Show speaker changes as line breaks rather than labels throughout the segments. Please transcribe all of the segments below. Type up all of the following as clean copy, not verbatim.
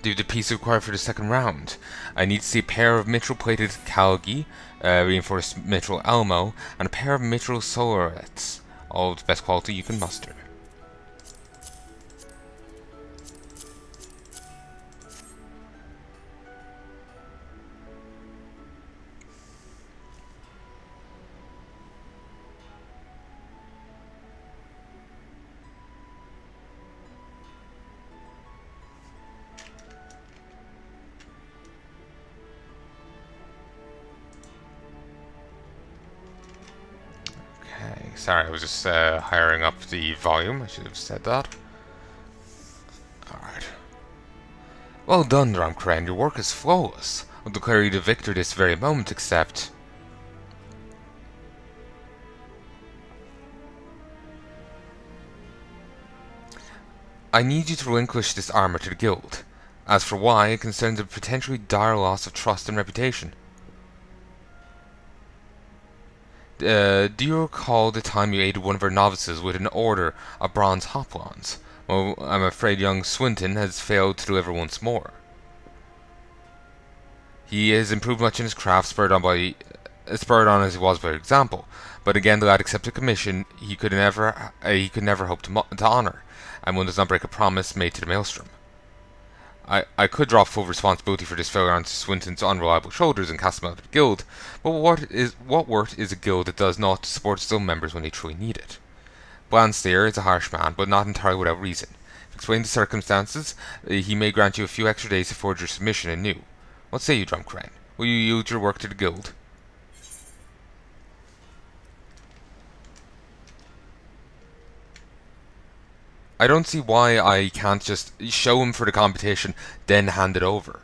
do the piece required for the second round. I need to see a pair of mithril-plated Kalgi, reinforced mithril Elmo, and a pair of mithril Solorets. All of the best quality you can muster. Sorry, I was just hiring up the volume. I should have said that. Alright. Well done, Dramkran. Your work is flawless. I'll declare you the victor this very moment, except... I need you to relinquish this armor to the guild. As for why, it concerns a potentially dire loss of trust and reputation. Do you recall the time you aided one of our novices with an order of bronze hoplons? Well, I'm afraid young Swinton has failed to deliver once more. He has improved much in his craft, spurred on as he was by example. But again, the lad accepted a commission he could never hope to honour, and one does not break a promise made to the maelstrom. I could drop full responsibility for this failure onto Swinton's unreliable shoulders and cast him out of the guild, but what worth is a guild that does not support its own members when they truly need it? Blansteer is a harsh man, but not entirely without reason. If explained the circumstances, he may grant you a few extra days to forge your submission anew. What say you, Drumcrane? Will you yield your work to the guild? I don't see why I can't just show him for the competition, then hand it over.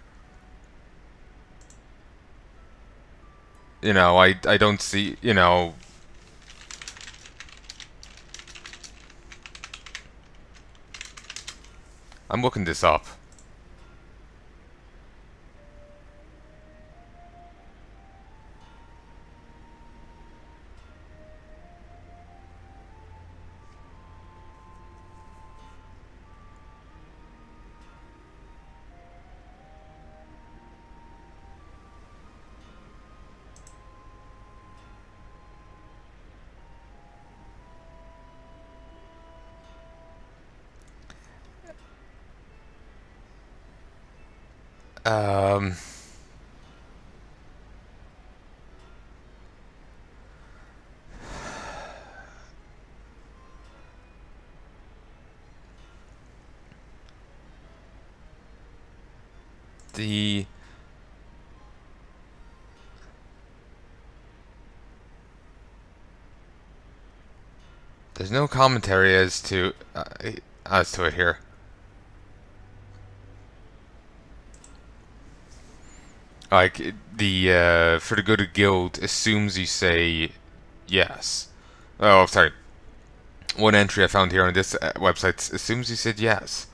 I don't see, I'm looking this up. Um... The... There's no commentary as to it here. Like the for the good of guild assumes you say yes. Oh, sorry. One entry I found here on this website assumes you said yes.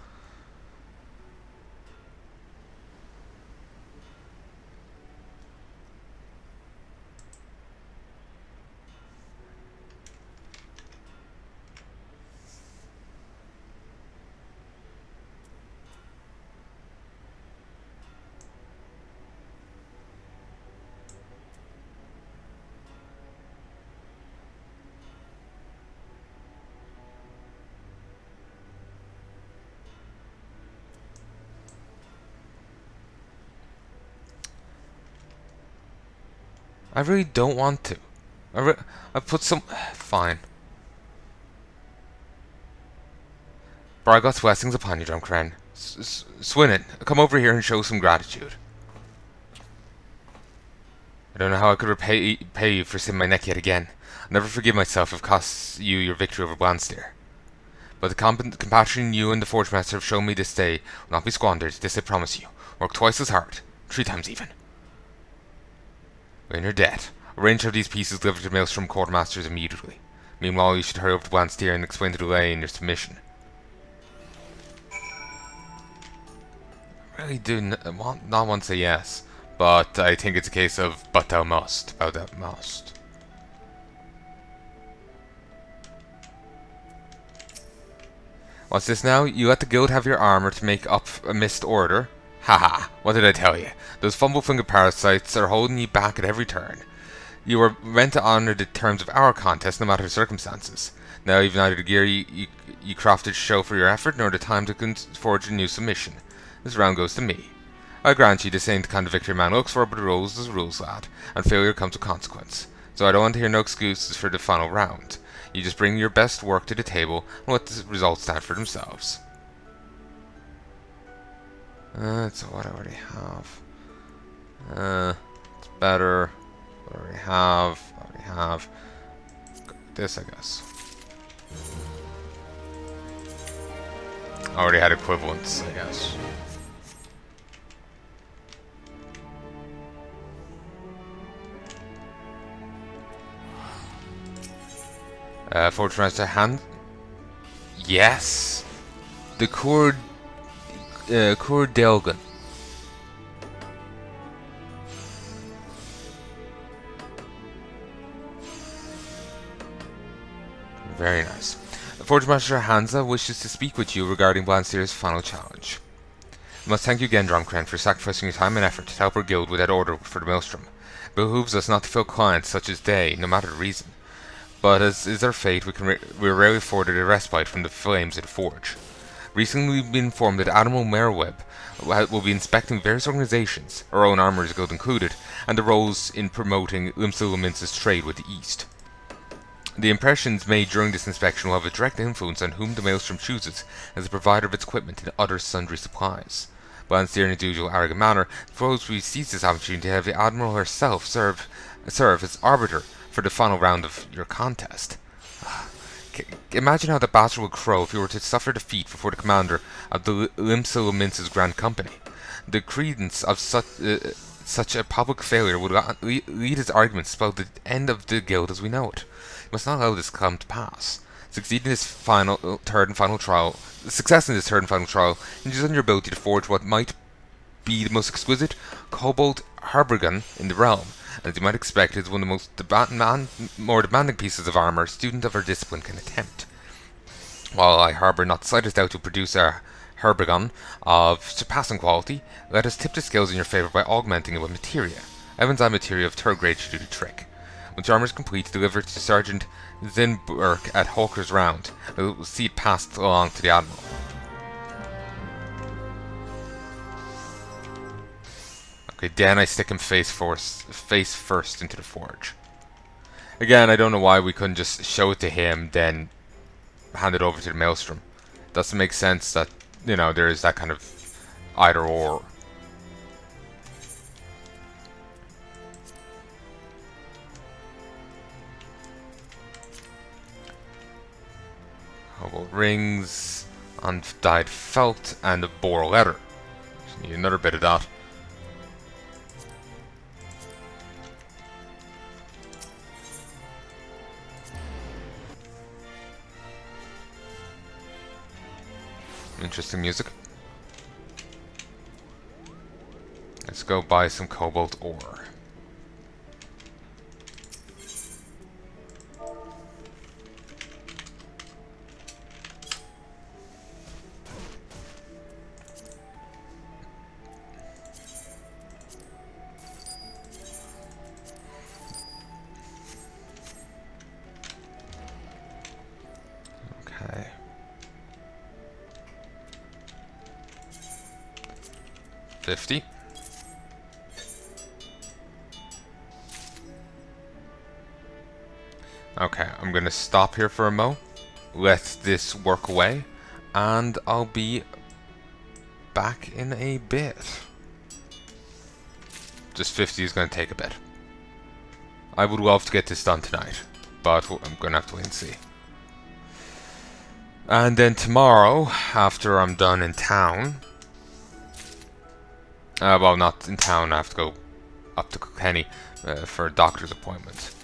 I really don't want to. I put some... Fine. Bargot's blessings upon you, Drumcran. Swinton, come over here and show some gratitude. I don't know how I could pay you for saving my neck yet again. I'll never forgive myself if it costs you your victory over Blansteer. But the compassion you and the Forge Master have shown me this day will not be squandered, this I promise you. Work twice as hard, 3 times even. We're in your debt. Arrange to have these pieces delivered to Maelstrom Quartermasters immediately. Meanwhile, you should hurry over to Blansteer and explain the delay in your submission. I really do not want to say yes, but I think it's a case of but thou must. What's this now? You let the guild have your armor to make up a missed order. Haha, what did I tell you? Those fumblefinger parasites are holding you back at every turn. You were meant to honor the terms of our contest, no matter the circumstances. Now you've neither the gear you crafted to show for your effort, nor the time to forge a new submission. This round goes to me. I grant you this ain't the kind of victory man looks for, but the rules is rules, lad, and failure comes with consequence. So I don't want to hear no excuses for the final round. You just bring your best work to the table, and let the results stand for themselves. That's what I already have. It's better. I already have. This, I guess. I already had equivalents, I guess. Forge Master Hand. Yes! The Delgan. Very nice. Forge Master Hansa wishes to speak with you regarding Blanstir's final challenge. I must thank you again, Dromkren, for sacrificing your time and effort to help our guild with that order for the Maelstrom. It behooves us not to fail clients such as they, no matter the reason. But as is our fate, we are rarely afforded a respite from the flames of the forge. Recently we've been informed that Admiral Merweb will be inspecting various organizations, our own Armorers Guild included, and the roles in promoting Limsa trade with the East. The impressions made during this inspection will have a direct influence on whom the Maelstrom chooses as a provider of its equipment and other sundry supplies. Blanstir in his usual arrogant manner proposes we seize this opportunity to have the Admiral herself serve as arbiter for the final round of your contest. Imagine how the bastard would crow if he were to suffer defeat before the commander of the Limsa's Grand Company. The credence of such a public failure would lead his arguments about the end of the guild as we know it. We must not allow this to come to pass. Success in this third and final trial hinges on your ability to forge what might be the most exquisite cobalt harbergun in the realm. As you might expect, it is one of the most more demanding pieces of armor a student of our discipline can attempt. While I harbour not the slightest doubt you'll produce a harbergun of surpassing quality, let us tip the scales in your favour by augmenting it with materia. Evans and materia of third grade should do the trick. Once your armour is complete, deliver it to Sergeant Zinberg at Hawker's Round. We'll see it passed along to the Admiral. Okay, then I stick him face first into the forge. Again, I don't know why we couldn't just show it to him, then hand it over to the Maelstrom. Doesn't make sense that, you know, there is that kind of either or. Cobalt rings, undyed felt, and a bore leather. Just need another bit of that. Interesting music. Let's go buy some cobalt ore. Okay. $50. Okay, I'm gonna stop here for a mo, let this work away, and I'll be back in a bit. Just 50 is gonna take a bit. I would love to get this done tonight, but I'm gonna have to wait and see. And then tomorrow, after I'm done in town, well, not in town, I have to go up to Kilkenny for a doctor's appointment.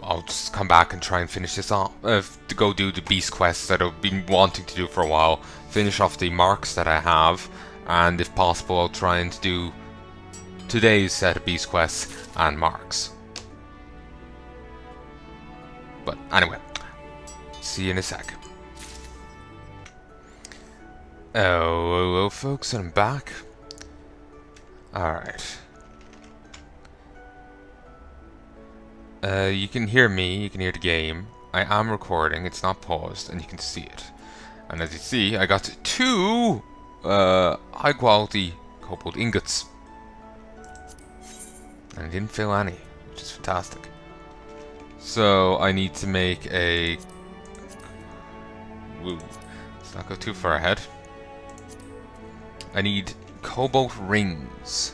I'll just come back and try and finish this off, to go do the beast quests that I've been wanting to do for a while, finish off the marks that I have, and if possible I'll try and do today's set of beast quests and marks. But anyway, see you in a sec. Oh, folks, I'm back. Alright. You can hear me, you can hear the game. I am recording, it's not paused, and you can see it. And as you see, I got 2 high quality cobalt ingots. And I didn't fail any, which is fantastic. So I need to make a... Woo. Let's not go too far ahead. I need cobalt rings.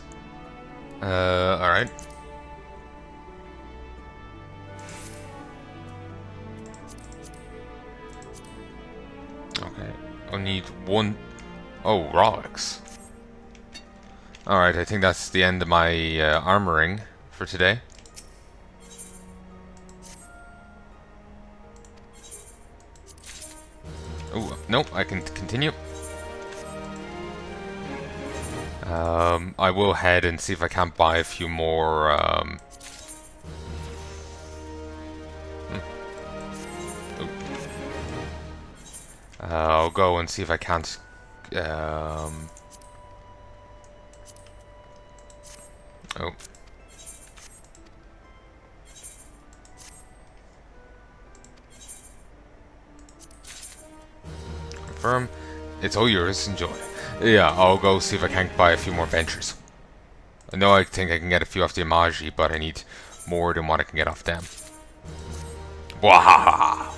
Alright. Okay. I need 1... Oh, relics. Alright, I think that's the end of my armoring for today. Oh, nope, I can continue. I will head and see if I can't buy a few more, I'll go and see if I can't, Oh. Confirm. It's all yours, enjoy. Yeah, I'll go see if I can't buy a few more ventures. I know I think I can get a few off the Imaji, but I need more than what I can get off them. Wahaha!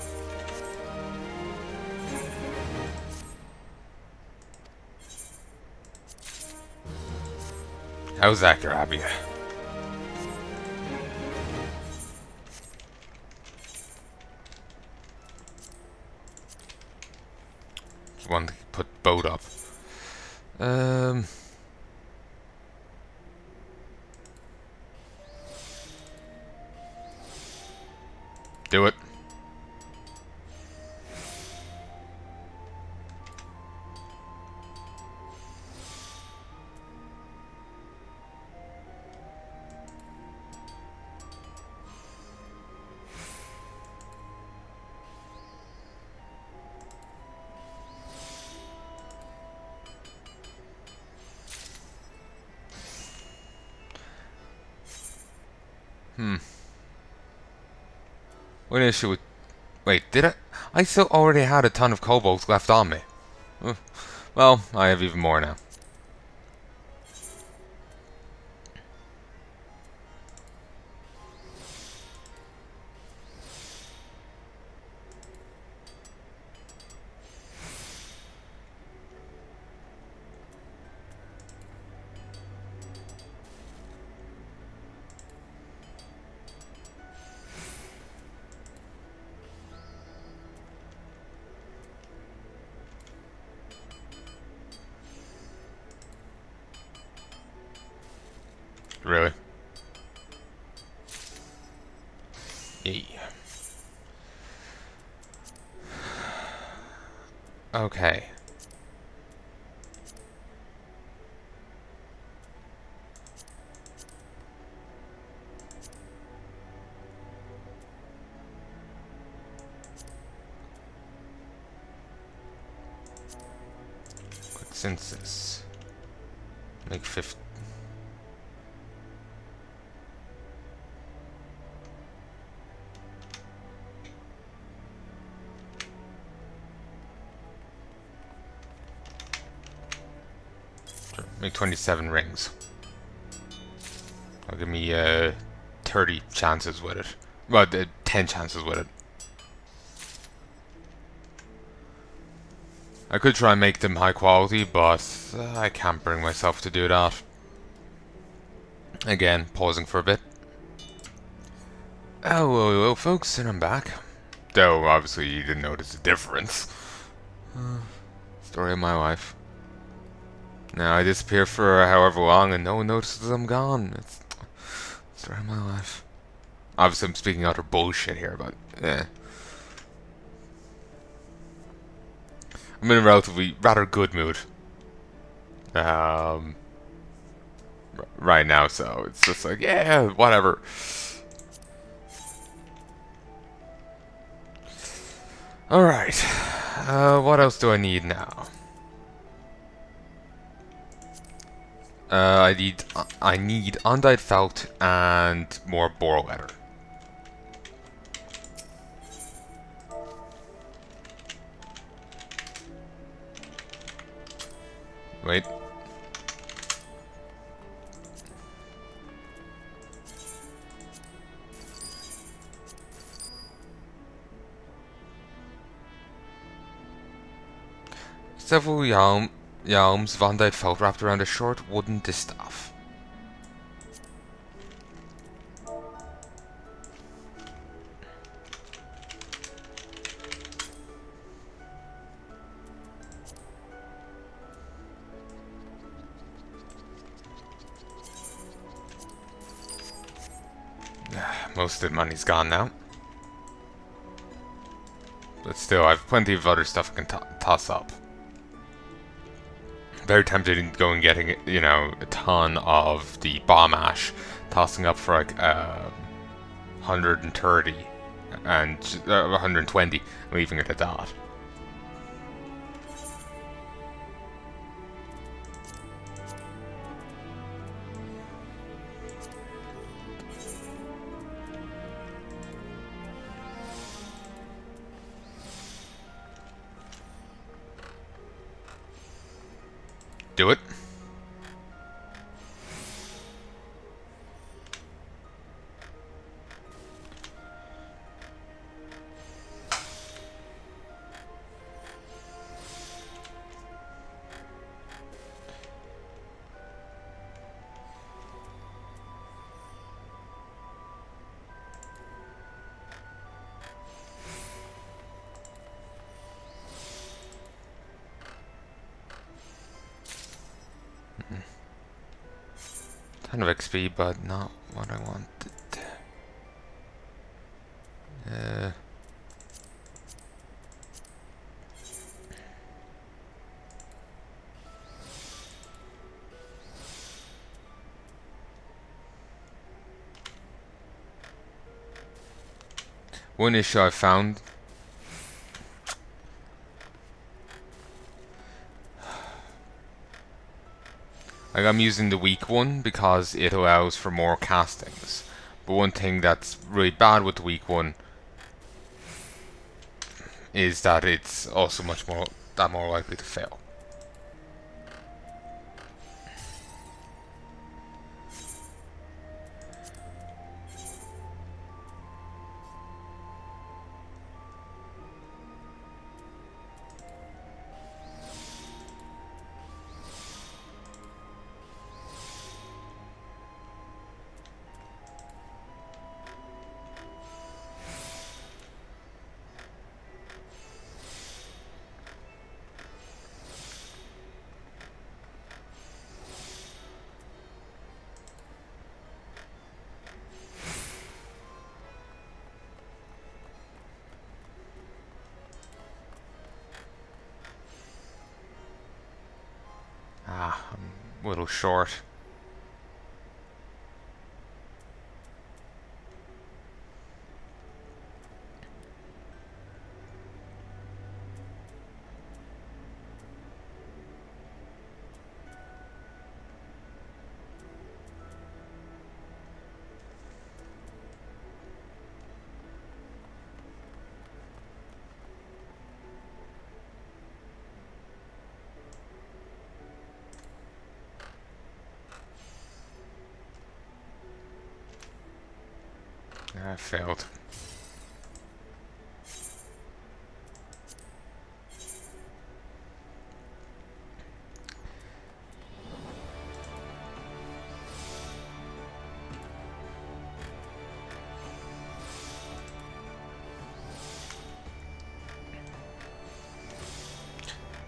How's that, Garabia? Just want to put boat up. Do it. What issue with... Wait, did I? I still already had a ton of cobalt left on me. Well, I have even more now. Really? Yeah. Okay. Quick census. Make 50. Make 27 rings. That'll give me 30 chances with it. Well, 10 chances with it. I could try and make them high quality, but I can't bring myself to do that. Again, pausing for a bit. Oh, well, folks, and I'm back. Though, obviously, you didn't notice the difference. Story of my life. Now I disappear for however long and no one notices I'm gone. It's the story of my life. Obviously I'm speaking utter bullshit here, but yeah. I'm in a relatively rather good mood. right now, so it's just like, yeah, whatever. Alright, what else do I need now? I need undyed felt and more boar leather. Wait. Several yalms of undyed felt wrapped around a short wooden distaff. Most of the money's gone now. But still, I have plenty of other stuff I can toss up. Very tempted in going getting, you know, a ton of the bomb ash, tossing up for like 130 and 120, leaving it at that. Do it. Ton of XP, but not what I wanted. One issue I found. Like, I'm using the weak one because it allows for more castings. But one thing that's really bad with the weak one is that it's also much more likely to fail. I'm a little short. I failed.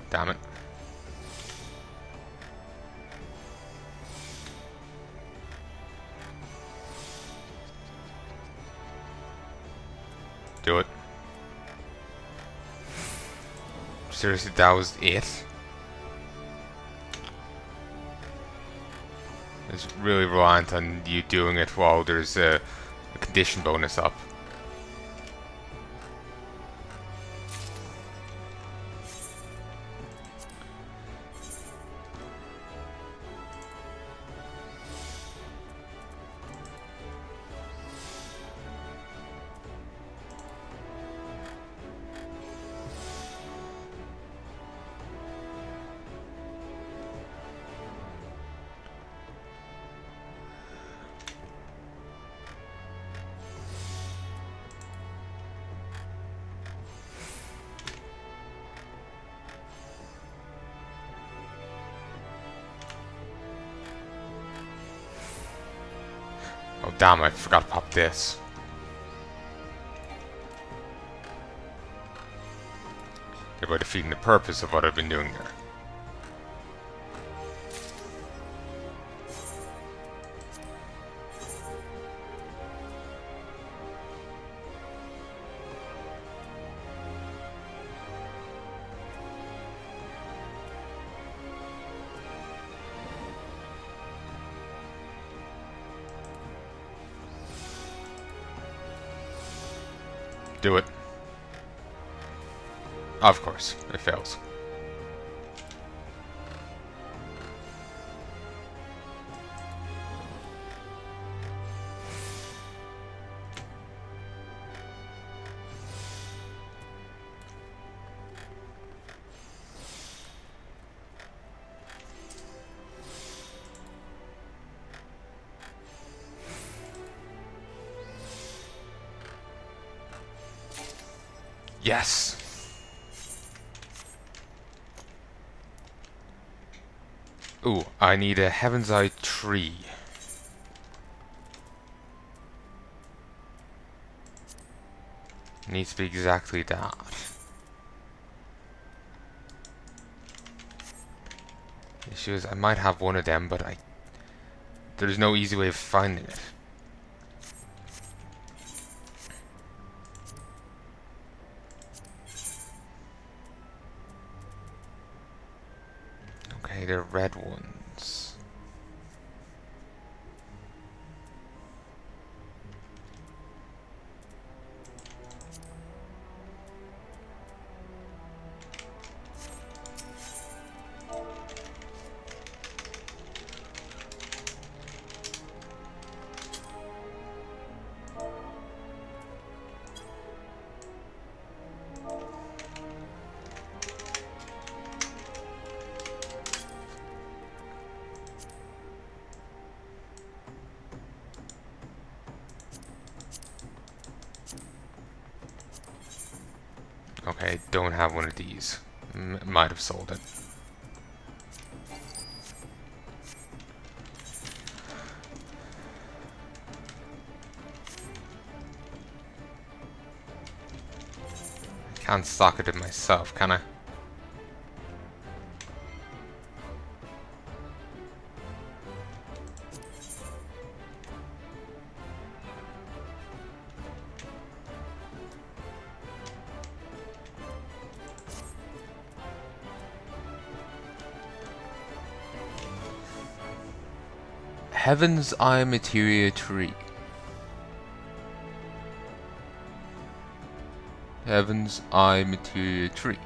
Damn it. Do it. Seriously, that was it? It's really reliant on you doing it while there's a condition bonus up. Oh damn, I forgot to pop this. Thereby defeating the purpose of what I've been doing there. Do it. Of course, it fails. Yes! Ooh, I need a Heaven's Eye tree. Needs to be exactly that. The issue is I might have one of them, but there's no easy way of finding it. Okay, they're red ones. Okay, don't have one of these. Might have sold it. I can't stock it in myself, can I? Heaven's Eye Materia Tree. Heaven's Eye Materia Tree.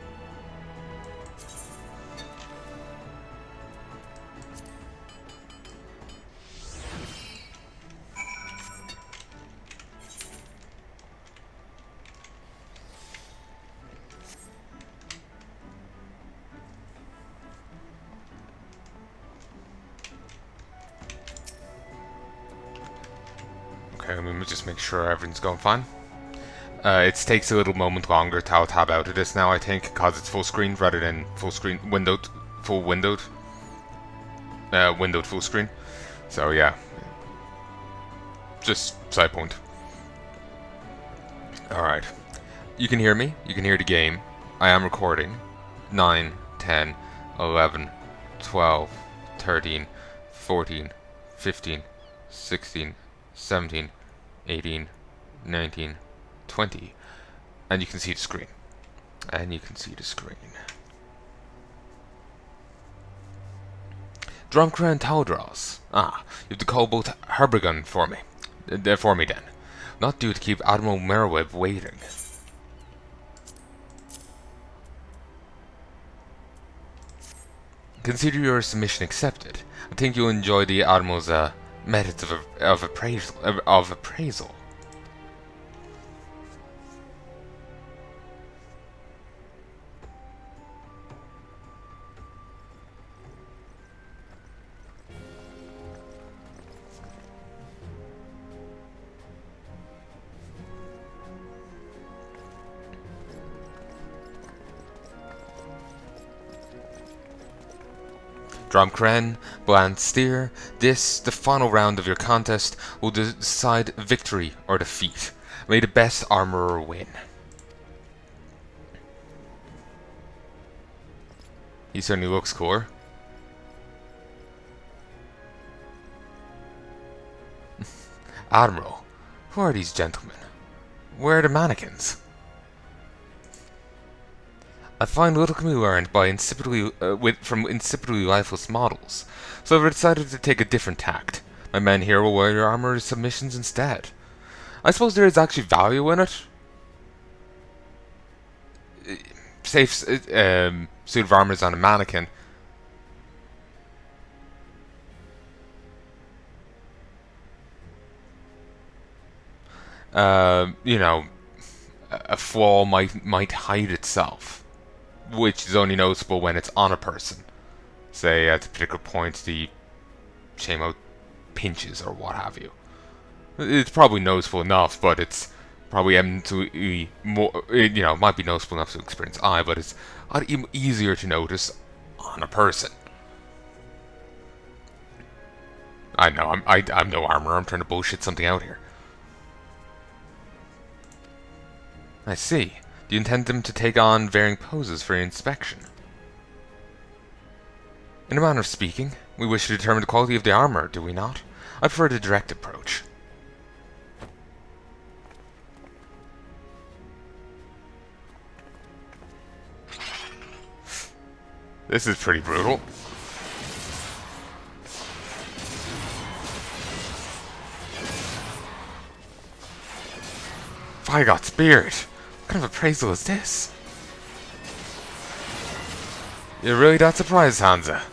Okay, let me just make sure everything's going fine. It takes a little moment longer to tab out of this now, I think, because it's full screen rather than full screen windowed, full windowed, windowed full screen. So yeah, just side point. All right, you can hear me. You can hear the game. I am recording. 9, 10, 11, 12, 13, 14, 15, 16, 17, 18, 19, 20, and you can see the screen. And you can see the screen. Drumcra and Taldros. Ah, you have the cobalt Herbergun for me. For me then. Not due to keep Admiral Merweb waiting. Consider your submission accepted. I think you'll enjoy the Admiral's methods of appraisal. Drumcren, Bland Steer, this, the final round of your contest, will decide victory or defeat. May the best armorer win. He certainly looks cool. Admiral, who are these gentlemen? Where are the mannequins? I find little can be learned by from insipidly lifeless models, so I've decided to take a different tact. My men here will wear your armor as submissions instead. I suppose there is actually value in it. Safe suit of armor is on a mannequin. You know, a flaw might hide itself, which is only noticeable when it's on a person. Say at a particular point the shamo pinches or what have you. It's probably noticeable enough, but it's probably eminently more, you know, might be noticeable enough to experience eye, but it's even easier to notice on a person. I know, I'm no armorer, I'm trying to bullshit something out here. I see. Do you intend them to take on varying poses for your inspection? In a manner of speaking, we wish to determine the quality of the armor, do we not? I prefer the direct approach. This is pretty brutal. I got speared. What kind of appraisal is this? You're really that surprised, Hansa?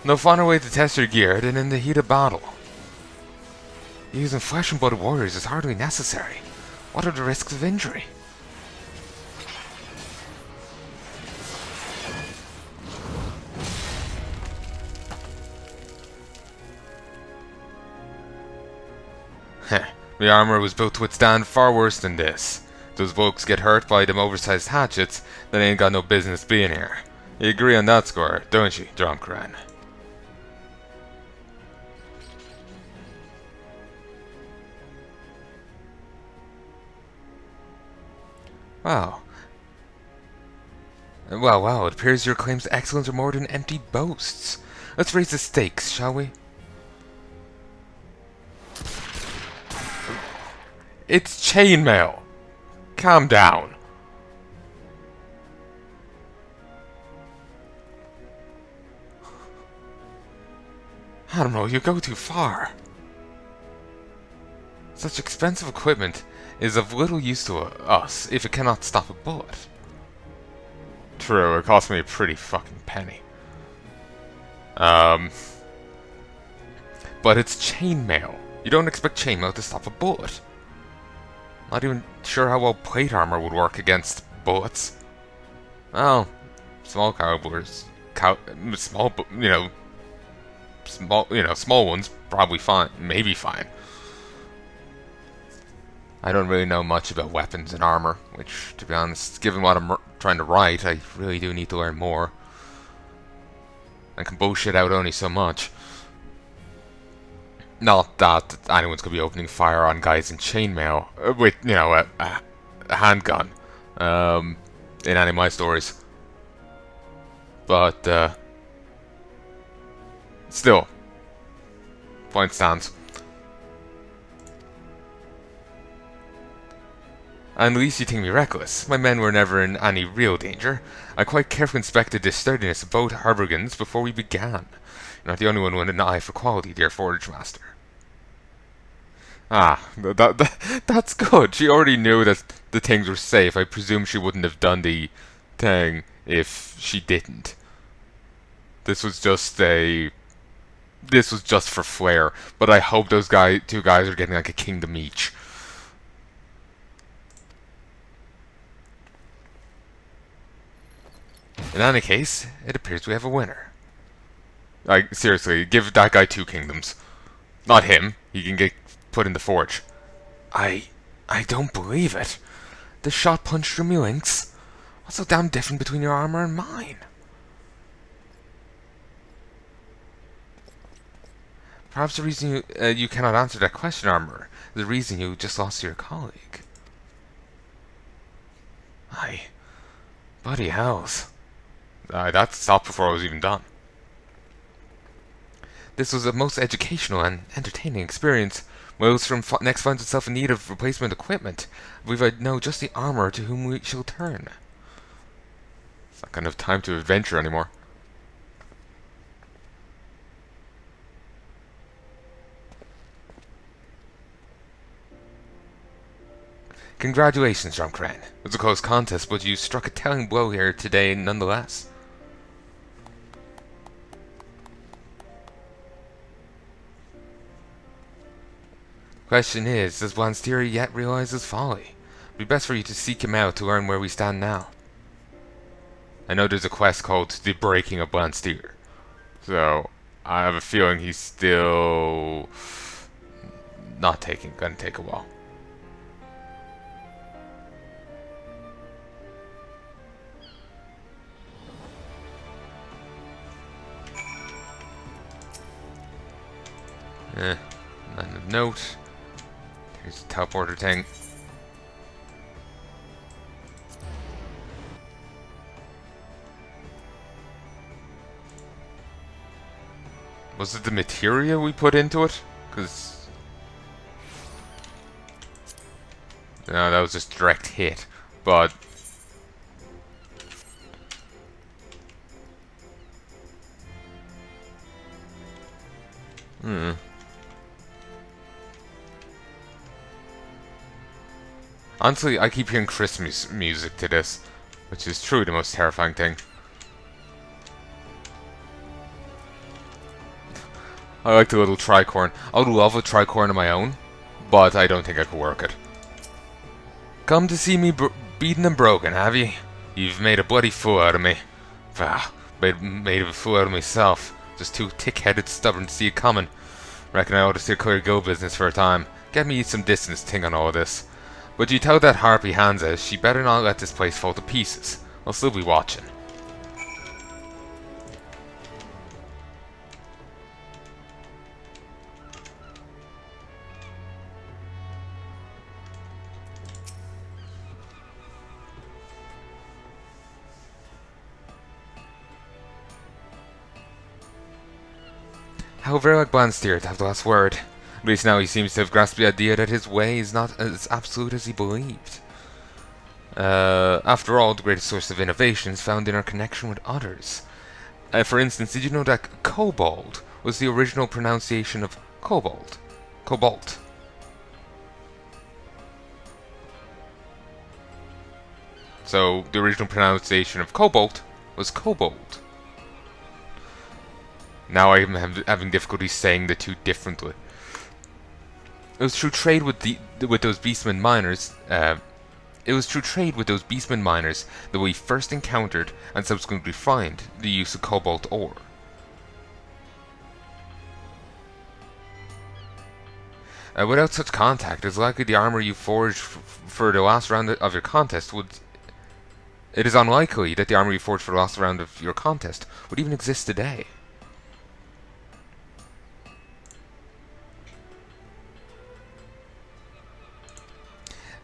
No finer way to test your gear than in the heat of battle. Using flesh and blood warriors is hardly necessary. What are the risks of injury? Heh, the armor was built to withstand far worse than this. Those blokes get hurt by them oversized hatchets, then ain't got no business being here. You agree on that score, don't you, Drumcran? Wow. Well, it appears your claims to excellence are more than empty boasts. Let's raise the stakes, shall we? It's chainmail! Calm down. Admiral, you go too far. Such expensive equipment is of little use to us if it cannot stop a bullet. True, it cost me a pretty fucking penny. But it's chainmail. You don't expect chainmail to stop a bullet. Not even sure how well plate armor would work against bullets. Well, small calibers, small ones probably fine, maybe fine. I don't really know much about weapons and armor, which, to be honest, given what I'm trying to write, I really do need to learn more. I can bullshit out only so much. Not that anyone's gonna be opening fire on guys in chainmail with, you know, a handgun in any of my stories. But still, point stands. And at least you think me reckless. My men were never in any real danger. I quite carefully inspected the sturdiness of both Harbergans before we began. You're not the only one with an eye for quality, dear Forge Master. That's good. She already knew that the things were safe. I presume she wouldn't have done the thing if she didn't. This was just for flair. But I hope those two guys are getting like a kingdom each. In any case, it appears we have a winner. Like, seriously, give that guy 2 kingdoms. Not him. He can get put in the forge. I don't believe it. The shot punched through me links. What's so damn different between your armor and mine? Perhaps the reason you cannot answer that question, Armor, is the reason you just lost to your colleague. Aye. Bloody hells. That stopped before I was even done. This was a most educational and entertaining experience. Maelstrom next finds itself in need of replacement equipment. We know just the armor to whom we shall turn. It's not gonna have time to adventure anymore. Congratulations, Drumcran. It was a close contest, but you struck a telling blow here today nonetheless. Question is, does Blansteer yet realize his folly? It'd be best for you to seek him out to learn where we stand now. I know there's a quest called The Breaking of Blansteer, so I have a feeling he's still not gonna take a while. Nothing of note. Here's the teleporter thing. Was it the materia we put into it? Because... no, that was just direct hit. But... honestly, I keep hearing Christmas music to this, which is truly the most terrifying thing. I like the little tricorn. I would love a tricorn of my own, but I don't think I could work it. Come to see me beaten and broken, have you? You've made a bloody fool out of me. Made a fool out of myself. Just too thick-headed, stubborn to see it coming. Reckon I ought to steer clear go business for a time. Get me some distance to think on all this. But you tell that harpy Hansa she better not let this place fall to pieces. I'll still be watching. How very like Blansteer to have the last word. At least now he seems to have grasped the idea that his way is not as absolute as he believed. After all, the greatest source of innovation is found in our connection with others. For instance, did you know that kobold was the original pronunciation of cobalt? Cobalt. So, the original pronunciation of cobalt was kobold. Now I am having difficulty saying the two differently. It was through trade with those beastmen miners. It was through trade with those beastmen miners that we first encountered and subsequently refined the use of cobalt ore. Without such contact, it's likely the armor you forged for the last round of your contest would. It is unlikely that the armor you forged for the last round of your contest would even exist today.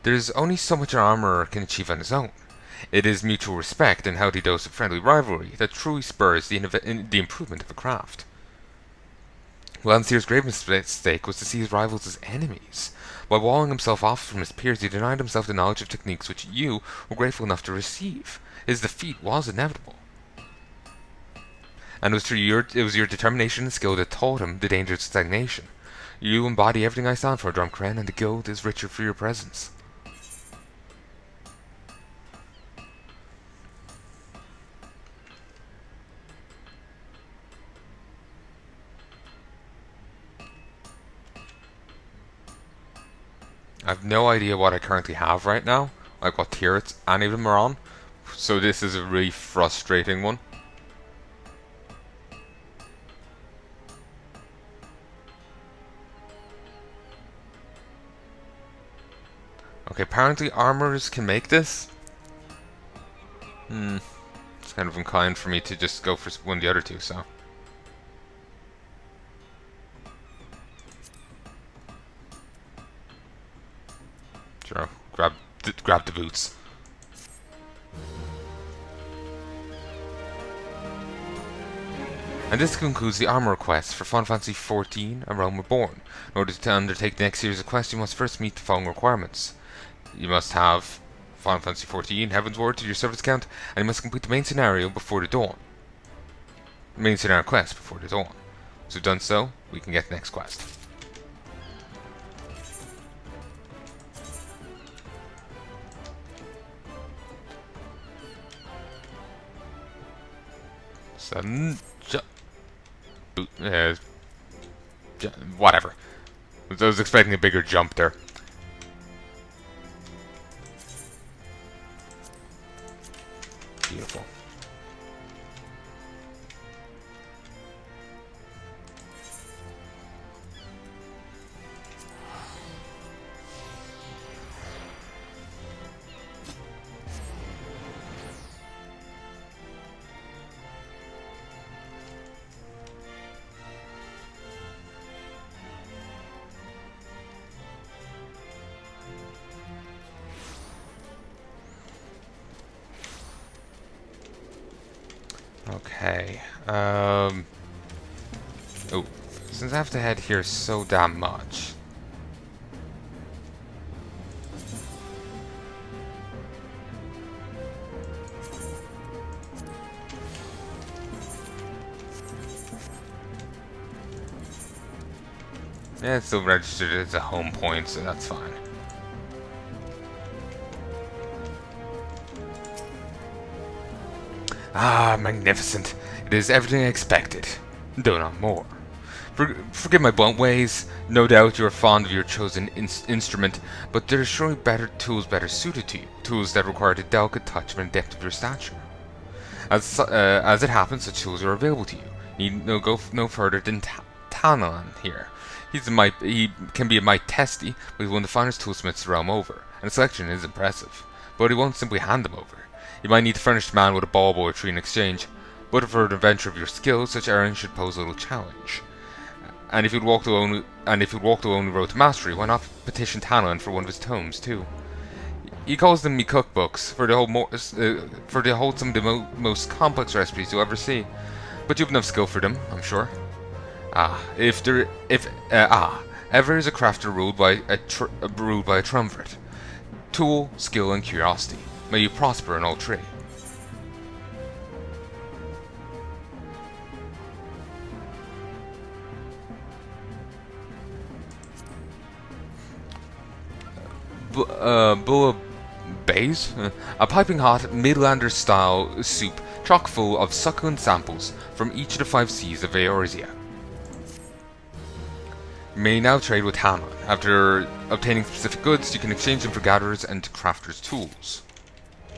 There's only so much an armorer can achieve on his own. It is mutual respect and healthy dose of friendly rivalry that truly spurs the improvement of a craft. Landseer's gravest mistake was to see his rivals as enemies. By walling himself off from his peers, he denied himself the knowledge of techniques which you were grateful enough to receive. His defeat was inevitable. And it was your determination and skill that taught him the dangers of stagnation. You embody everything I stand for, Drumcren, and the guild is richer for your presence. I have no idea what I currently have right now, like what tier any of them are on, so this is a really frustrating one. Okay, apparently armors can make this. It's kind of unkind for me to just go for one of the other two, so. Sure, grab the boots. And this concludes the armor quest for Final Fantasy XIV: A Realm Reborn. In order to undertake the next series of quests, you must first meet the following requirements. You must have Final Fantasy XIV Heaven's Word to your service account, and you must complete the main scenario before the dawn. The main scenario quest before the dawn. So done so, we can get the next quest. Sudden whatever. I was expecting a bigger jump there. Beautiful. Okay, oh, since I have to head here so damn much. Yeah, it's still registered as a home point, so that's fine. Ah, magnificent. It is everything I expected, though not more. Forgive my blunt ways. No doubt you are fond of your chosen instrument, but there are surely better tools better suited to you. Tools that require the delicate touch and depth of your stature. As it happens, such tools are available to you. You need go no further than Palanai here. He can be a mite testy, but he's one of the finest toolsmiths the realm over, and the selection is impressive. But he won't simply hand them over. You might need to furnish the man with a bauble or tree in exchange, but for an adventure of your skill, such errand should pose a little challenge. And if you'd walk the lonely road to mastery, why not petition Tanlan for one of his tomes too? He calls them Miqo'te books for to hold some of the most complex recipes you'll ever see. But you have enough skill for them, I'm sure. Ever is a crafter ruled by a triumvirate: tool, skill, and curiosity. May you prosper in all three. Bulla Bays? A piping hot Midlander-style soup chock full of succulent samples from each of the 5 seas of Eorzea. You may now trade with Hammond. After obtaining specific goods, you can exchange them for gatherers and crafters' tools.